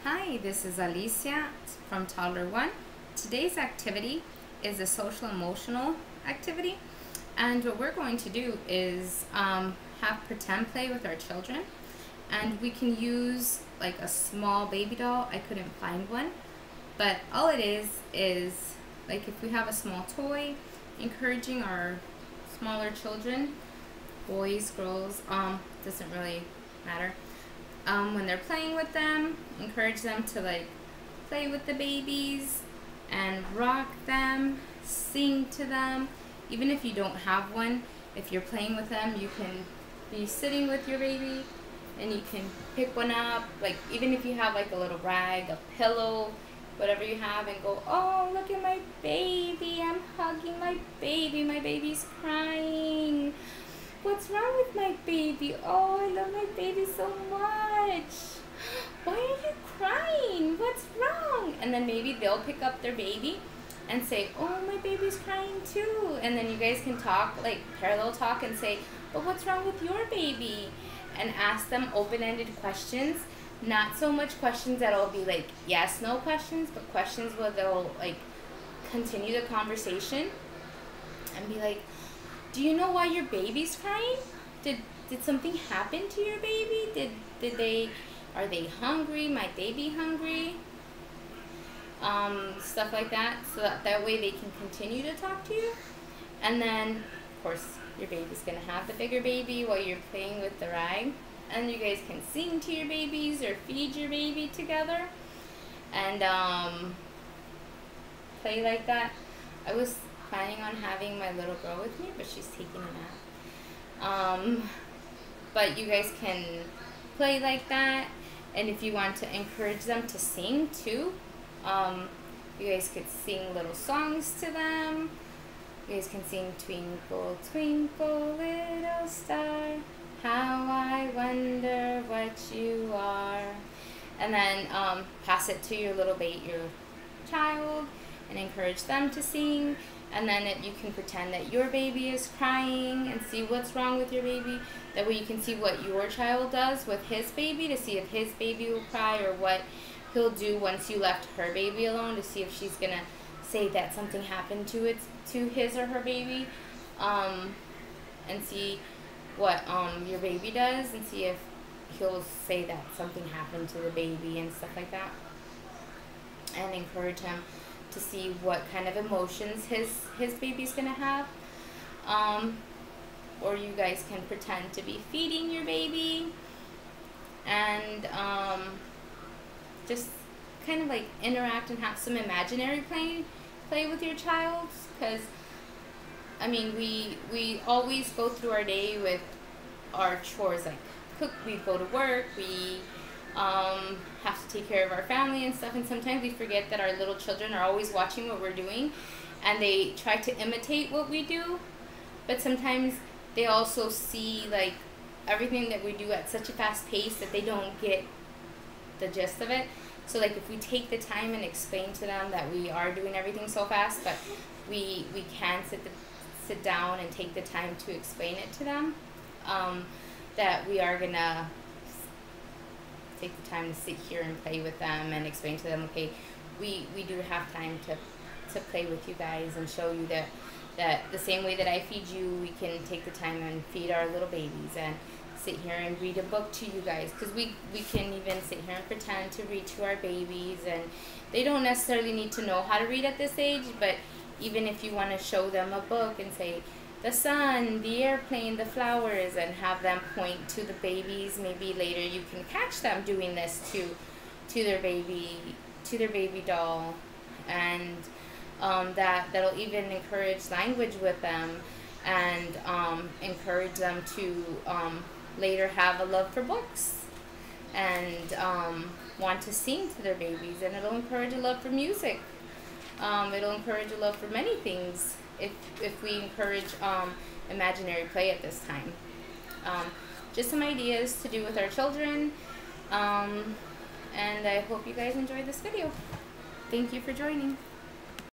Hi, this is Alicia from Toddler 1. Today's activity is a social emotional activity, and what we're going to do is have pretend play with our children, and we can use like a small baby doll. I couldn't find one, but all it is like if we have a small toy, encouraging our smaller children, boys, girls, doesn't really matter. When they're playing with them, encourage them to like play with the babies and rock them, sing to them. Even if you don't have one, if you're playing with them, you can be sitting with your baby and you can pick one up, like even if you have like a little rag, a pillow, whatever you have, and go, oh, look at my baby, I'm hugging my baby's crying. What's wrong with my baby? Oh, I love my baby so much. Why are you crying? What's wrong? And then maybe they'll pick up their baby and say, oh, my baby's crying too. And then you guys can talk, like parallel talk, and say, but what's wrong with your baby? And ask them open-ended questions. Not so much questions that'll be like yes, no questions, but questions where they'll like continue the conversation and be like, do you know why your baby's crying? Did something happen to your baby? Are they hungry? Might they be hungry? Stuff like that, so that way they can continue to talk to you. And then, of course, your baby's gonna have the bigger baby while you're playing with the rag. And you guys can sing to your babies or feed your baby together. And play like that. I was planning on having my little girl with me, but she's taking a nap. But you guys can play like that, and if you want to encourage them to sing too, you guys could sing little songs to them. You guys can sing Twinkle, Twinkle, Little Star, how I wonder what you are. And then pass it to your child and encourage them to sing. And then you can pretend that your baby is crying and see what's wrong with your baby. That way you can see what your child does with his baby, to see if his baby will cry, or what he'll do once you left her baby alone, to see if she's gonna say that something happened to his or her baby, and see what your baby does, and see if he'll say that something happened to the baby and stuff like that, and encourage him to see what kind of emotions his baby's gonna have. Or you guys can pretend to be feeding your baby, and just kind of like interact and have some imaginary play with your child. Because I mean, we always go through our day with our chores, like we go to work, we have to take care of our family and stuff, and sometimes we forget that our little children are always watching what we're doing, and they try to imitate what we do, but sometimes they also see like everything that we do at such a fast pace that they don't get the gist of it. So like if we take the time and explain to them that we are doing everything so fast, but we can sit down and take the time to explain it to them, that we are gonna take the time to sit here and play with them and explain to them, okay, we do have time to play with you guys, and show you that the same way that I feed you, we can take the time and feed our little babies, and sit here and read a book to you guys, because we can even sit here and pretend to read to our babies, and they don't necessarily need to know how to read at this age, but even if you want to show them a book and say, the sun, the airplane, the flowers, and have them point to the babies. Maybe later you can catch them doing this to their baby doll, and that'll even encourage language with them, and encourage them to later have a love for books, and want to sing to their babies, and it'll encourage a love for music. It'll encourage a love for many things if we encourage imaginary play at this time. Just some ideas to do with our children, and I hope you guys enjoyed this video. Thank you for joining.